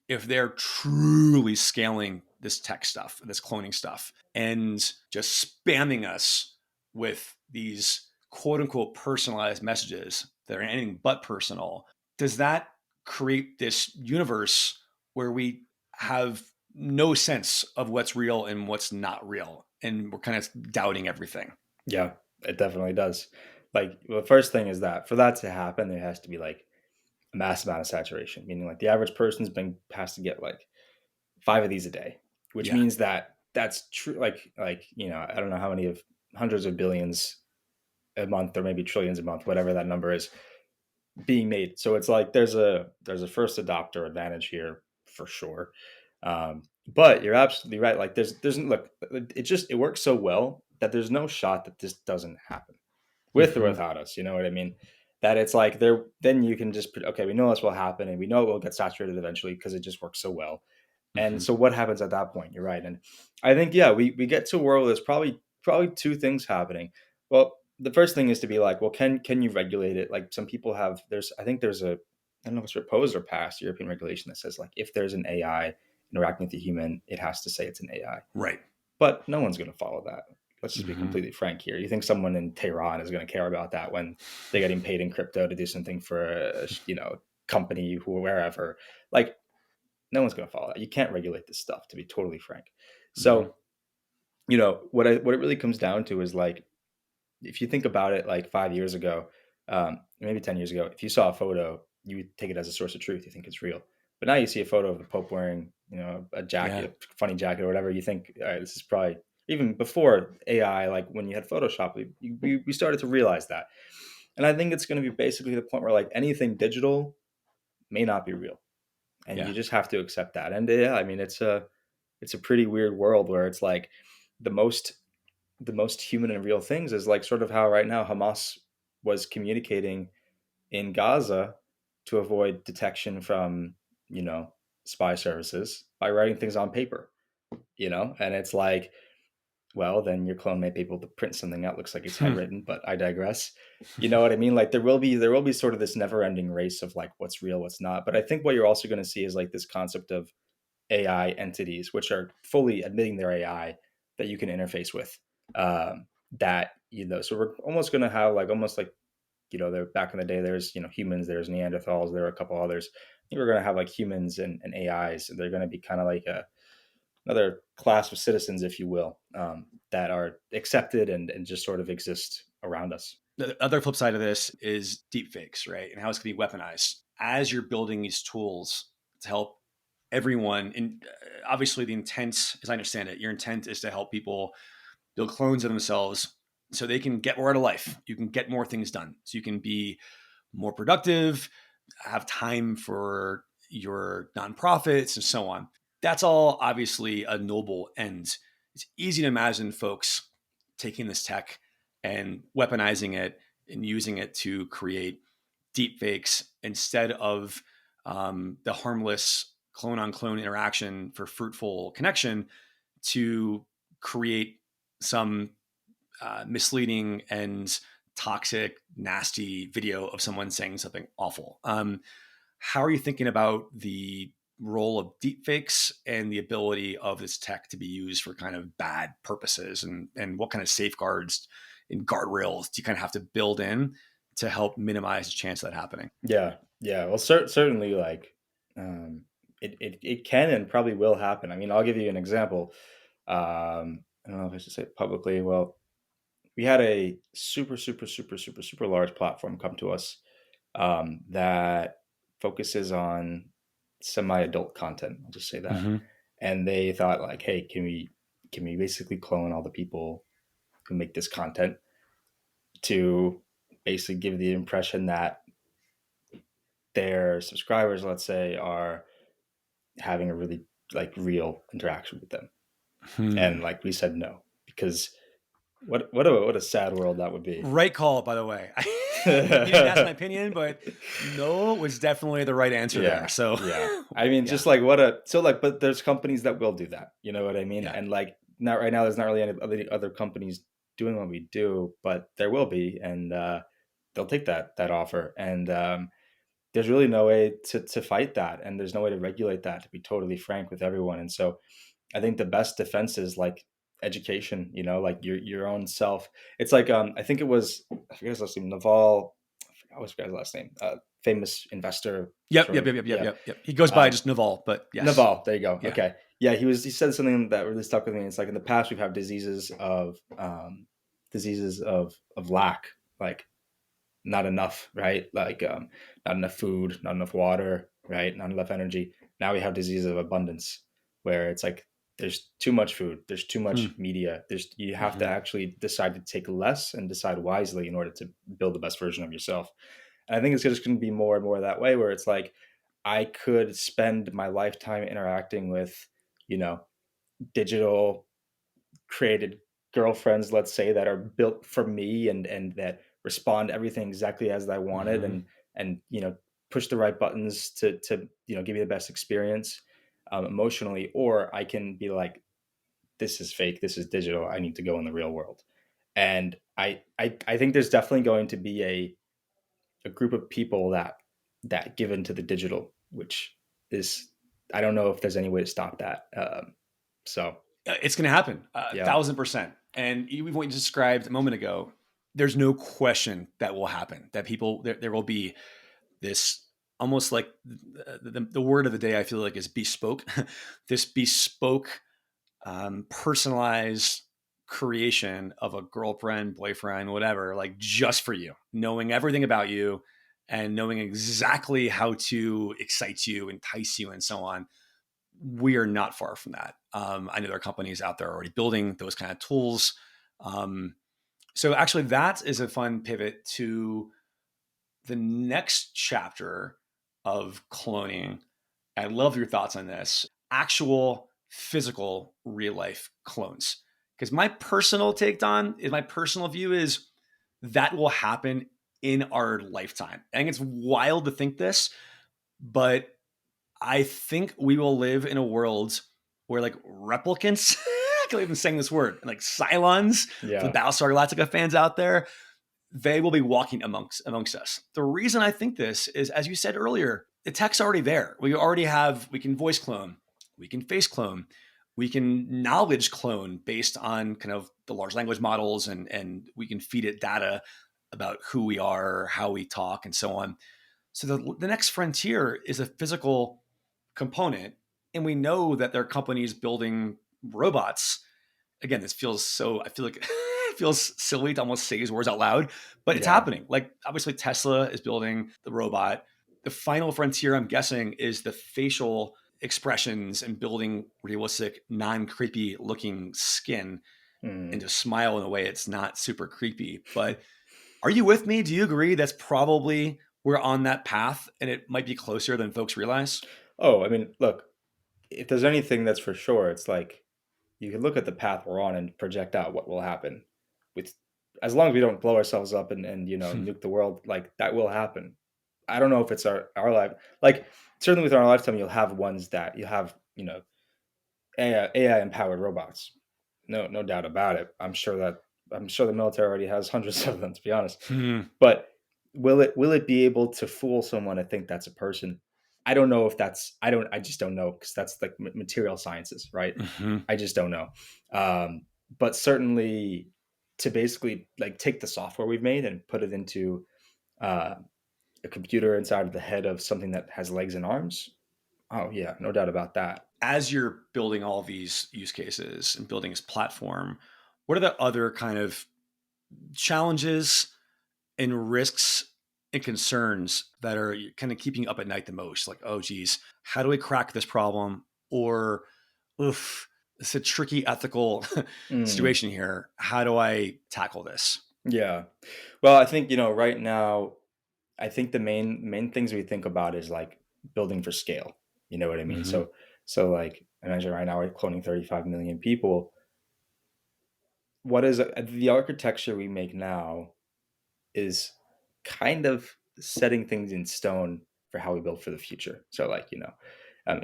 if they're truly scaling this tech stuff, this cloning stuff, and just spamming us with these quote unquote personalized messages that are anything but personal, does that create this universe where we have no sense of what's real and what's not real? And we're kind of doubting everything. Yeah, it definitely does. Like the first thing is that for that to happen, there has to be like a massive amount of saturation, meaning like the average person's been has to get like 5 of these a day, which Yeah. means that that's true. Like I don't know how many of hundreds of billions a month or maybe trillions a month, whatever that number is, being made. So it's like there's a first adopter advantage here for sure. But you're absolutely right. Like there's look, it works so well that there's no shot that this doesn't happen with or Mm-hmm. without us. You know what I mean? That it's like there, then you can just okay, we know this will happen, and we know it will get saturated eventually because it just works so well. And Mm-hmm. so what happens at that point? You're right. And I think, yeah, we get to a world where there's probably two things happening. Well, the first thing is to be like, well, can you regulate it? Like some people have I think there's a I don't know if it's proposed or passed European regulation that says like if there's an AI interacting with a human, it has to say it's an AI. Right. But no one's going to follow that. Let's just be Mm-hmm. completely frank here. You think someone in Tehran is going to care about that when they're getting paid in crypto to do something for a company who wherever? Like no one's going to follow that. You can't regulate this stuff, to be totally frank. Mm-hmm. So, what it really comes down to is like, if you think about it, like 5 years ago, maybe 10 years ago, if you saw a photo, you would take it as a source of truth. You think it's real. But now you see a photo of the Pope wearing, a Yeah. jacket, a funny jacket or whatever. You think, all right, this is probably even before AI, like when you had Photoshop, we started to realize that. And I think it's going to be basically the point where like anything digital may not be real, and you Yeah. just have to accept that. And yeah, I mean, it's a pretty weird world where it's like the most the most human and real things is like sort of how right now Hamas was communicating in Gaza to avoid detection from you know spy services by writing things on paper, and it's like, well, then your clone may be able to print something that looks like it's Hmm. handwritten, but I digress. You know what I mean? Like there will be sort of this never ending race of like what's real, what's not. But I think what you're also going to see is like this concept of AI entities, which are fully admitting they're AI that you can interface with. That so we're almost going to have like almost like there back in the day. There's humans, there's Neanderthals, there are a couple others. I think we're going to have like humans and AIs. They're going to be kind of like another class of citizens, if you will, that are accepted and just sort of exist around us. The other flip side of this is deep fakes, right? And how it's going to be weaponized as you're building these tools to help everyone. And obviously, the intent, as I understand it, your intent is to help people build clones of themselves so they can get more out of life. You can get more things done. So you can be more productive, have time for your nonprofits and so on. That's all obviously a noble end. It's easy to imagine folks taking this tech and weaponizing it and using it to create deep fakes instead of the harmless clone on clone interaction for fruitful connection to create some misleading and toxic, nasty video of someone saying something awful. How are you thinking about the role of deepfakes and the ability of this tech to be used for kind of bad purposes, and what kind of safeguards and guardrails do you kind of have to build in to help minimize the chance of that happening? Yeah, yeah. Well, certainly, like, um, it can and probably will happen. I mean, I'll give you an example. I don't know if I should say it publicly. Well, we had a super large platform come to us that focuses on semi-adult content. I'll just say that. Mm-hmm. And they thought like, hey, can we basically clone all the people who make this content to basically give the impression that their subscribers, let's say, are having a really like real interaction with them. Hmm. And like we said no, because what a sad world that would be. Right call, by the way. You didn't ask my opinion, but no was definitely the right answer there. Yeah, So, yeah. I mean, yeah, just like what a so like, but there's companies that will do that. You know what I mean? yeah. And like, not right now. There's not really any other companies doing what we do, but there will be, and they'll take that offer. And there's really no way to fight that, and there's no way to regulate that. To be totally frank with everyone, and so I think the best defense is like education. You know, like your own self. It's like I think it was I forget his last name, Naval. I always forget his last name. Famous investor, Yep, sort yep, of. yep, yep, yep, Yeah, yep, yep. He goes by just Naval, but yes. Naval. There you go. Yeah. Okay. Yeah, he said something that really stuck with me. It's like in the past we've had diseases of lack, like not enough, right? Like not enough food, not enough water, right? Not enough energy. Now we have diseases of abundance, where it's like there's too much food, there's too Hmm. much media. You have to Mm-hmm. actually decide to take less and decide wisely in order to build the best version of yourself. And I think it's just going to be more and more that way, where it's like I could spend my lifetime interacting with, you know, digital created girlfriends, let's say, that are built for me and that respond to everything exactly as I wanted, Mm-hmm. and push the right buttons to give you the best experience emotionally. Or I can be like, this is fake, this is digital, I need to go in the real world. And I think there's definitely going to be a group of people that give into the digital, which is, I don't know if there's any way to stop that. So It's going to happen, yeah, 1,000%. And even what you described a moment ago, there's no question that will happen. That people there will be this almost like the word of the day. I feel like is bespoke. This bespoke, personalized creation of a girlfriend, boyfriend, whatever, like just for you, knowing everything about you and knowing exactly how to excite you, entice you, and so on. We are not far from that. I know there are companies out there already building those kind of tools. Um, so actually, that is a fun pivot to the next chapter of cloning. I love your thoughts on this. Actual physical real life clones. Because my personal take on is my personal view is that will happen in our lifetime. I think it's wild to think this, but I think we will live in a world where like replicants, I can't even saying this word, like Cylons for the yeah, Battlestar Galactica fans out there, they will be walking amongst us. The reason I think this is, as you said earlier, the tech's already there. We can voice clone, we can face clone, we can knowledge clone based on kind of the large language models, and we can feed it data about who we are, how we talk, and so on. So the next frontier is a physical component. And we know that there are companies building robots. Again, this feels so, I feel like feels silly to almost say these words out loud, but it's Yeah. happening. Like obviously Tesla is building the robot. The final frontier, I'm guessing, is the facial expressions and building realistic, non-creepy looking skin and Mm. to smile in a way it's not super creepy. But are you with me? Do you agree that's probably we're on that path and it might be closer than folks realize? Oh, I mean, look, if there's anything that's for sure, it's like you can look at the path we're on and project out what will happen. With as long as we don't blow ourselves up and nuke the world, like that will happen. I don't know if it's our life. Like certainly within our lifetime, you'll have ones that you have AI empowered robots. No doubt about it. I'm sure the military already has hundreds of them. To be honest, Hmm. but will it be able to fool someone to think that's a person? I don't know if that's I just don't know because that's like material sciences, right? Mhm. I just don't know. But certainly to basically like take the software we've made and put it into uh, a computer inside of the head of something that has legs and arms. Oh yeah, no doubt about that. As you're building all these use cases and building this platform, what are the other kind of challenges and risks and concerns that are kind of keeping you up at night the most? Like, oh, geez, how do we crack this problem? Or, oof, it's a tricky ethical Mm, situation here. How do I tackle this? yeah. Well, I think right now I think the main things we think about is like building for scale. You know what I mean? Hmm. So like imagine right now we're cloning 35 million people. What is the architecture we make now is kind of setting things in stone for how we build for the future. So like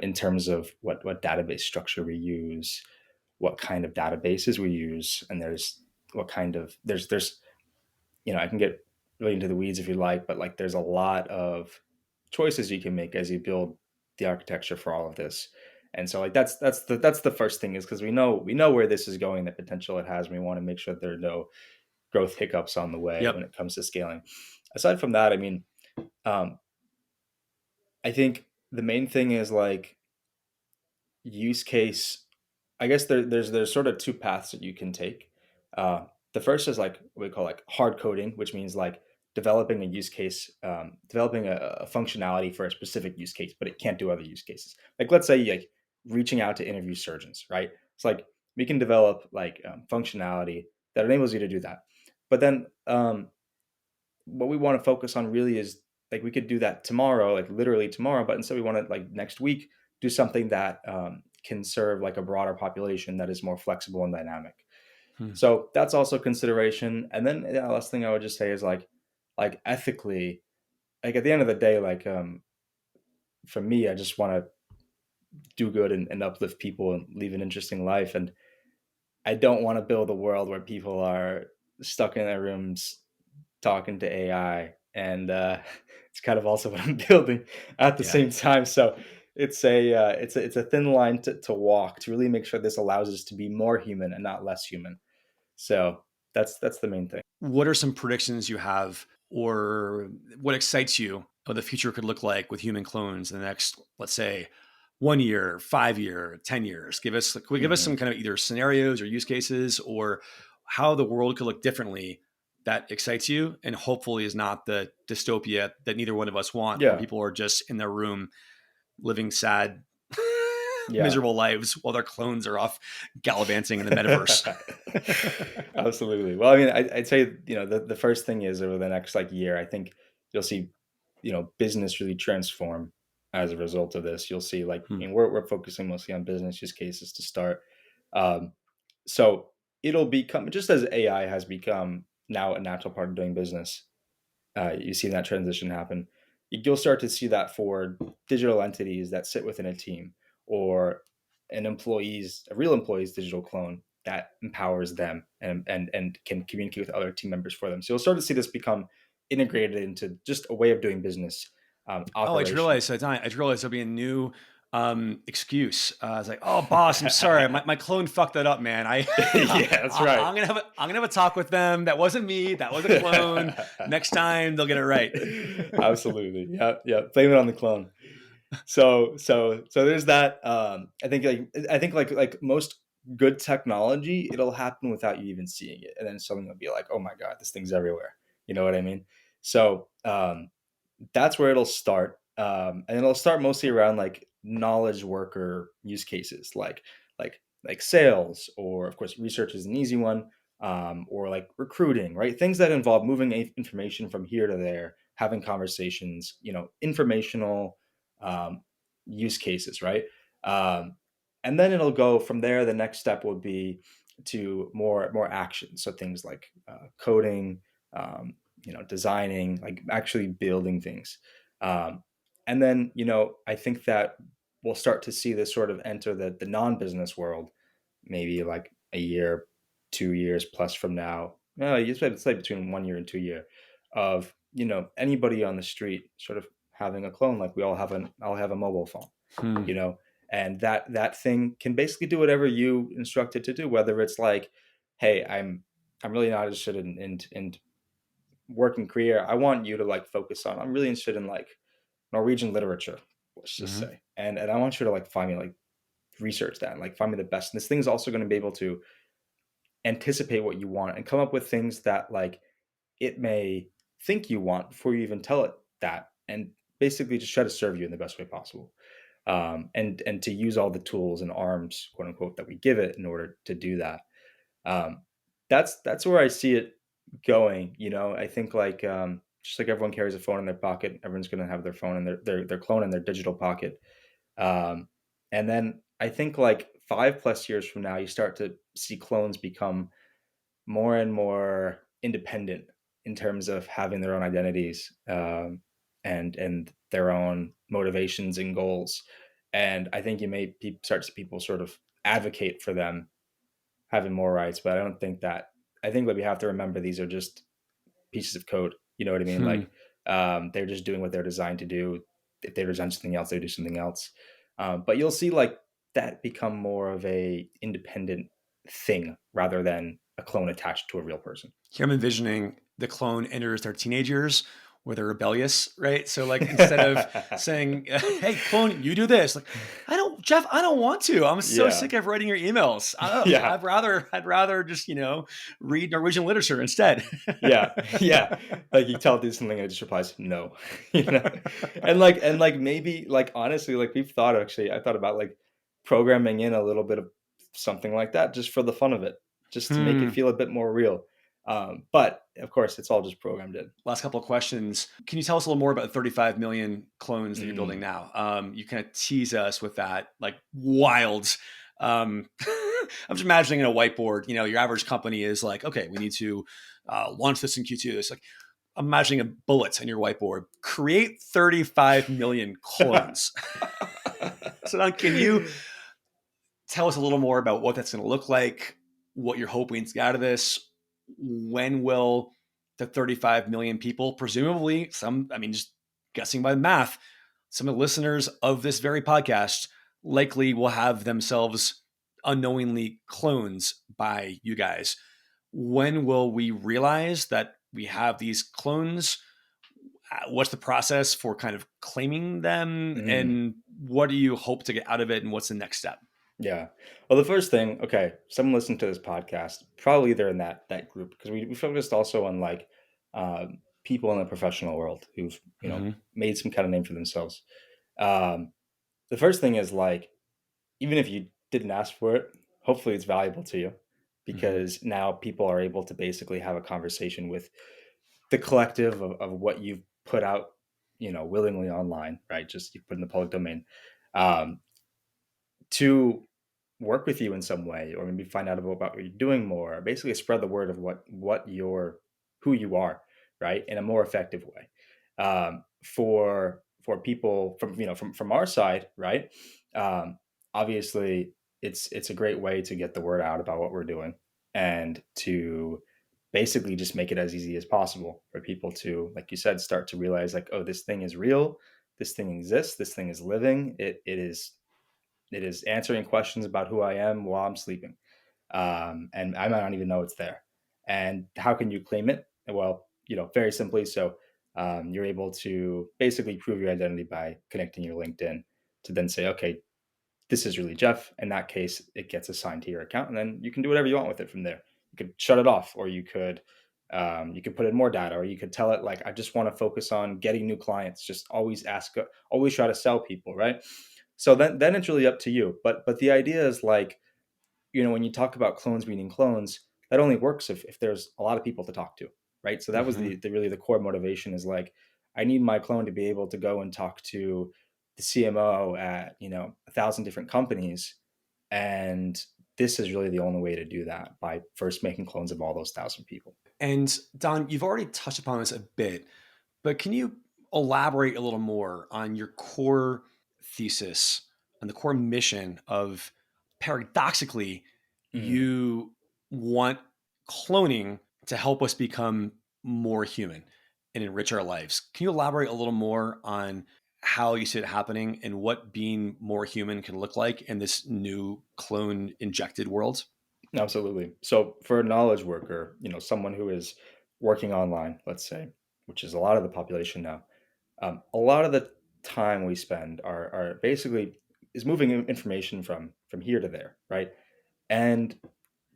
in terms of what database structure we use, what kind of databases we use, and there's what kind of there's I can get really into the weeds if you like, but like there's a lot of choices you can make as you build the architecture for all of this. And so like that's the first thing is because we know where this is going, the potential it has. And we want to make sure there are no growth hiccups on the way when Yep. it comes to scaling. Aside from that, I mean, um, I think the main thing is like use case. I guess there's sort of two paths that you can take. The first is like what we call like hard coding, which means like developing a use case, developing a functionality for a specific use case, but it can't do other use cases. Like let's say like reaching out to interview surgeons, right? It's like we can develop like functionality that enables you to do that. But then what we want to focus on really is like we could do that tomorrow, like literally tomorrow, but instead we want to like next week do something that can serve like a broader population that is more flexible and dynamic. Hmm. So that's also consideration. And then the last thing I would just say is like ethically, like at the end of the day, like for me, I just want to do good and uplift people and leave an interesting life. And I don't want to build a world where people are stuck in their rooms talking to AI, and it's kind of also what I'm building at the Yeah. same time. So it's a thin line to walk to really make sure this allows us to be more human and not less human. So that's the main thing. What are some predictions you have, or what excites you what the future could look like with human clones in the next, let's say, 1 year, 5 year, 10 years? Can we give us Hmm. some kind of either scenarios or use cases, or how the world could look differently that excites you, and hopefully is not the dystopia that neither one of us want, where Yeah, people are just in their room living sad, yeah. miserable lives while their clones are off gallivanting in the metaverse. Absolutely. Well, I mean, I'd say the first thing is over the next like year, I think you'll see business really transform as a result of this. You'll see like Hmm. we're focusing mostly on business use cases to start. Um, so it'll become just as AI has become now a natural part of doing business. You see that transition happen. You'll start to see that for digital entities that sit within a team or a real employee's digital clone that empowers them and can communicate with other team members for them. So you'll start to see this become integrated into just a way of doing business Oh, I just realized. operationally. I just realized there'll be a new excuse. I was like, "Oh, boss, I'm sorry. My clone fucked that up, man. Yeah, that's right. I'm gonna have a talk with them. That wasn't me. That was a clone. Next time they'll get it right." Absolutely. Yeah, yeah. Blame it on the clone. So there's that. I think like most good technology, it'll happen without you even seeing it, and then something will be like, oh my god, this thing's everywhere. You know what I mean? So that's where it'll start. And it'll start mostly around like knowledge worker use cases, like sales, or of course research is an easy one, or like recruiting, right? Things that involve moving information from here to there, having conversations, informational um, use cases, right? Um, and then it'll go from there. The next step would be to more action. So things like coding, um, designing, like actually building things. Um, and then, I think that we'll start to see this sort of enter the non-business world, maybe like a year, 2 years plus from now. No, it's like between 1 year and 2 year of, anybody on the street sort of having a clone, like I'll have a mobile phone, Hmm. you know, and that thing can basically do whatever you instruct it to do, whether it's like, hey, I'm really not interested in working career. I want you to like focus on. I'm really interested in like Norwegian literature, let's just Hmm. say, and I want you to like find me like research that and like find me the best. And this thing is also going to be able to anticipate what you want and come up with things that like it may think you want before you even tell it that, and basically just try to serve you in the best way possible. And to use all the tools and arms, quote unquote, that we give it in order to do that. um, that's where I see it going. I think like just like everyone carries a phone in their pocket, everyone's going to have their phone and their clone in their digital pocket. Um, and then I think like 5+ years from now, you start to see clones become more and more independent in terms of having their own identities, and their own motivations and goals. And I think you may start to see people sort of advocate for them having more rights, but I don't think that. I think that we have to remember these are just pieces of code. You know what I mean? Hmm. Like they're just doing what they're designed to do. If they design something else, they do something else. But you'll see like that become more of a independent thing rather than a clone attached to a real person. Here I'm envisioning the clone enters their teenage years where they're rebellious, right? So like instead of saying, "Hey, clone, you do this," like, "I don't, Jeff, I don't want to. I'm so Yeah. sick of writing your emails. Yeah. I'd rather just read Norwegian literature instead." Yeah. Yeah. Like you tell it to do something and it just replies no. you know? And like maybe like honestly, like I thought about like programming in a little bit of something like that just for the fun of it, just to make it Hmm. feel a bit more real. But of course it's all just programmed in. Last couple of questions. Can you tell us a little more about the 35 million clones that you're building Mm. now? You kind of tease us with that, like wild. I'm just imagining a whiteboard. Your average company is like, okay, we need to launch this in Q2. It's like I'm imagining a bullet on your whiteboard. Create 35 million clones. So now, can you tell us a little more about what that's going to look like, what you're hoping to get out of this? When will the 35 million people, presumably just guessing by the math, some of the listeners of this very podcast likely will have themselves unknowingly clones by you guys. When will we realize that we have these clones? What's the process for kind of claiming them? Mm. And what do you hope to get out of it? And what's the next step? Yeah. Well, the first thing, okay, someone listening to this podcast, probably they're in that group, because we focused also on like people in the professional world who've Hmm. made some kind of name for themselves. Um, the first thing is like, even if you didn't ask for it, hopefully it's valuable to you, Hmm. because now people are able to basically have a conversation with the collective of what you've put out, willingly online, right? Just you put in the public domain. Um, to work with you in some way, or maybe find out about what you're doing more, basically spread the word of what you're, who you are, right, in a more effective way. For people from our side, right? um, Obviously it's a great way to get the word out about what we're doing, and to basically just make it as easy as possible for people to, like you said, start to realize like, oh, this thing is real, this thing exists, this thing is living, it is answering questions about who I am while I'm sleeping. And I might not even know it's there. And how can you claim it? Well, very simply. So you're able to basically prove your identity by connecting your LinkedIn to then say, okay, this is really Jeff. In that case, it gets assigned to your account, and then you can do whatever you want with it from there. You could shut it off, or you could put in more data, or you could tell it like, I just want to focus on getting new clients. Just always ask, always try to sell people, right? So then it's really up to you. But the idea is like, when you talk about clones meeting clones, that only works if there's a lot of people to talk to, right? So that was Hmm. the really the core motivation is like, I need my clone to be able to go and talk to the CMO at 1,000 different companies, and this is really the only way to do that by first making clones of all those 1,000 people. And Don, you've already touched upon this a bit, but can you elaborate a little more on your core thesis and the core mission of paradoxically, Mm. you want cloning to help us become more human and enrich our lives? Can you elaborate a little more on how you see it happening and what being more human can look like in this new clone injected world? Absolutely. So for a knowledge worker, someone who is working online, let's say, which is a lot of the population now, a lot of the time we spend are basically is moving information from here to there, right? And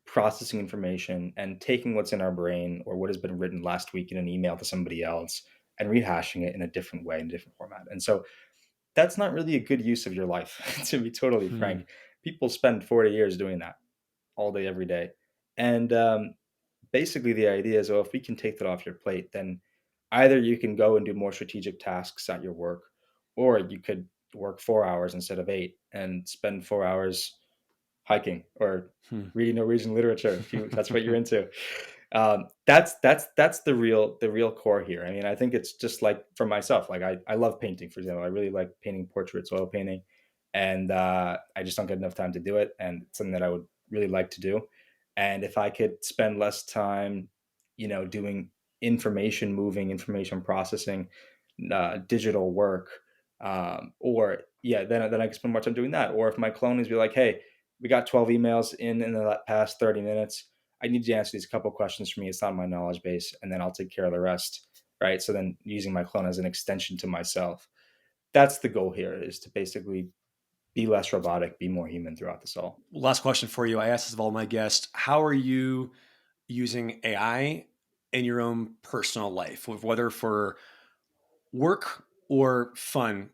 processing information and taking what's in our brain or what has been written last week in an email to somebody else and rehashing it in a different way, in a different format. And so that's not really a good use of your life, to be totally Hmm. frank. People spend 40 years doing that all day, every day. And basically, the idea is, oh, if we can take that off your plate, then either you can go and do more strategic tasks at your work, or you could work 4 hours instead of eight and spend 4 hours hiking or Hmm. reading Norwegian literature if that's what you're into. That's the real core here. I mean, I think it's just like for myself. Like I love painting, for example. I really like painting portraits, oil painting, and I just don't get enough time to do it. And it's something that I would really like to do. And if I could spend less time, doing information moving, information processing, digital work, or yeah, then I can spend more time doing that. Or if my clone is be like, hey, we got 12 emails in the past 30 minutes. I need you to answer these couple questions for me. It's not my knowledge base, and then I'll take care of the rest. Right. So then using my clone as an extension to myself. That's the goal here, is to basically be less robotic, be more human throughout this all. Last question for you. I ask this of all my guests. How are you using AI in your own personal life, whether for work or fun?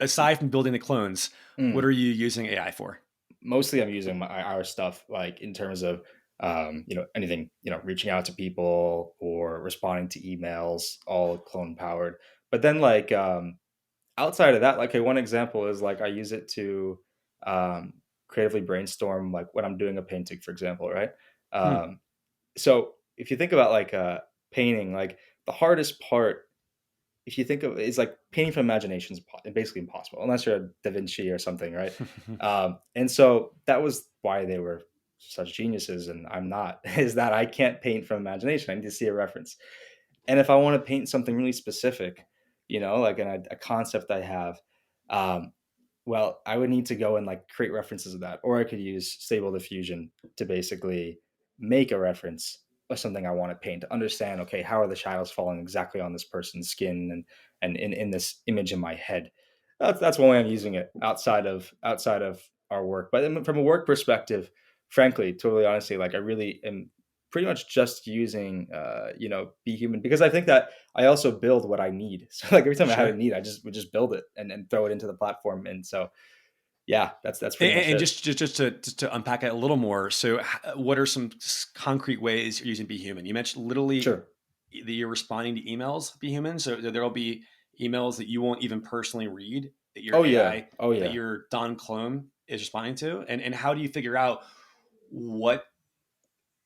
Aside from building the clones, what Mm. are you using AI for? Mostly I'm using our stuff like in terms of anything, reaching out to people or responding to emails, all clone powered. But then like outside of that, like, okay, one example is like I use it to creatively brainstorm, like when I'm doing a painting, for example, right? Hmm. Um, so if you think about like painting, like the hardest part, if you think of is like painting from imagination is basically impossible unless you're a Da Vinci or something, right? And so that was why they were such geniuses, and I'm not. Is that I can't paint from imagination. I need to see a reference. And if I want to paint something really specific, like a concept I have, um, well, I would need to go and like create references of that, or I could use Stable Diffusion to basically make a reference of something I want to paint to understand, okay, how are the shadows falling exactly on this person's skin and in this image in my head. That's one way I'm using it outside of our work. But then from a work perspective, frankly, totally honestly, like I really am pretty much just using Be Human, because I think that I also build what I need. So like every time I had a Sure. need, I just would just build it and throw it into the platform. And so yeah, that's pretty And, much and it. just to unpack it a little more, so what are some concrete ways you're using Be Human? You mentioned literally Sure. that you're responding to emails, Be Human. So there'll be emails that you won't even personally read that your Oh yeah. AI, Oh that yeah. your Don clone is responding to, and how do you figure out what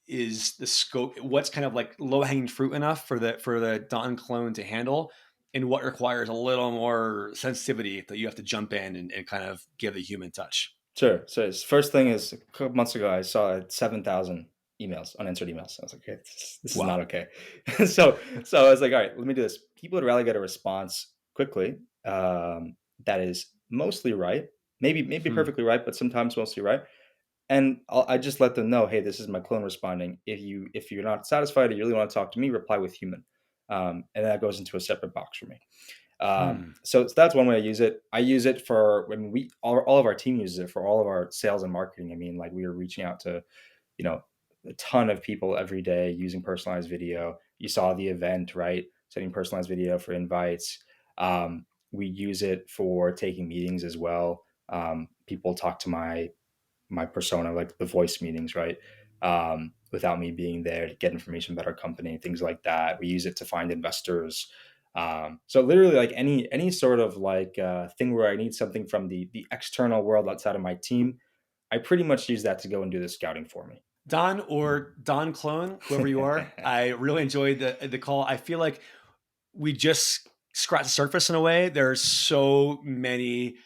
is the scope, what's kind of like low hanging fruit enough for the Don clone to handle, and what requires a little more sensitivity that you have to jump in and kind of give a human touch? Sure. So first thing is, a couple months ago I saw 7,000 emails, unanswered emails. I was like, okay, this is not Wow. okay. So I was like, all right, let me do this. People would rather get a response quickly, that is mostly right, maybe Hmm. perfectly right, but sometimes mostly right. And I just let them know, hey, this is my clone responding. If you're not satisfied or you really want to talk to me, reply with human, and that goes into a separate box for me. So that's one way I use it. I use it for when all of our team uses it for all of our sales and marketing. I mean, like we are reaching out to, you know, a ton of people every day using personalized video. You saw the event, right? Sending personalized video for invites. We use it for taking meetings as well. People talk to my persona, like the voice meetings, right? Without me being there to get information about our company, things like that. We use it to find investors. So literally, like any sort of like thing where I need something from the external world outside of my team, I pretty much use that to go and do the scouting for me. Don or Don Clone, whoever you are, I really enjoyed the call. I feel like we just scratched the surface in a way. There's so many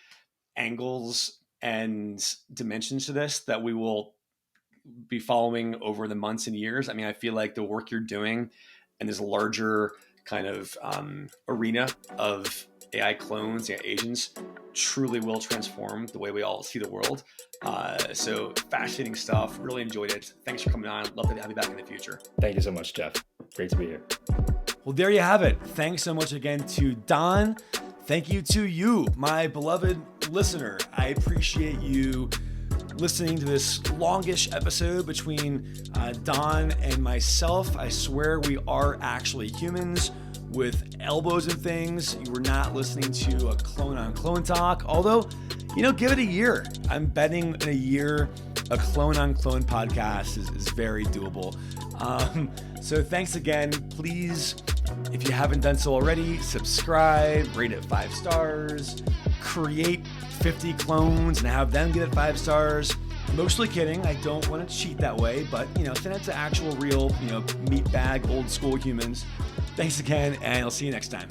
angles and dimensions to this that we will be following over the months and years. I mean, I feel like the work you're doing and this larger kind of arena of AI clones, AI agents, truly will transform the way we all see the world. So fascinating stuff. Really enjoyed it. Thanks for coming on. Love to have you back in the future. Thank you so much, Jeff. Great to be here. Well, there you have it. Thanks so much again to Don. Thank you to you, my beloved listener. I appreciate you listening to this longish episode between Don and myself. I swear we are actually humans with elbows and things. You were not listening to a clone on clone talk, although, give it a year. I'm betting in a year, a clone on clone podcast is very doable. So thanks again. Please, if you haven't done so already, subscribe, rate it 5 stars, create 50 clones and have them give it 5 stars. Mostly kidding. I don't want to cheat that way, but send it to actual real, meat bag, old school humans. Thanks again, and I'll see you next time.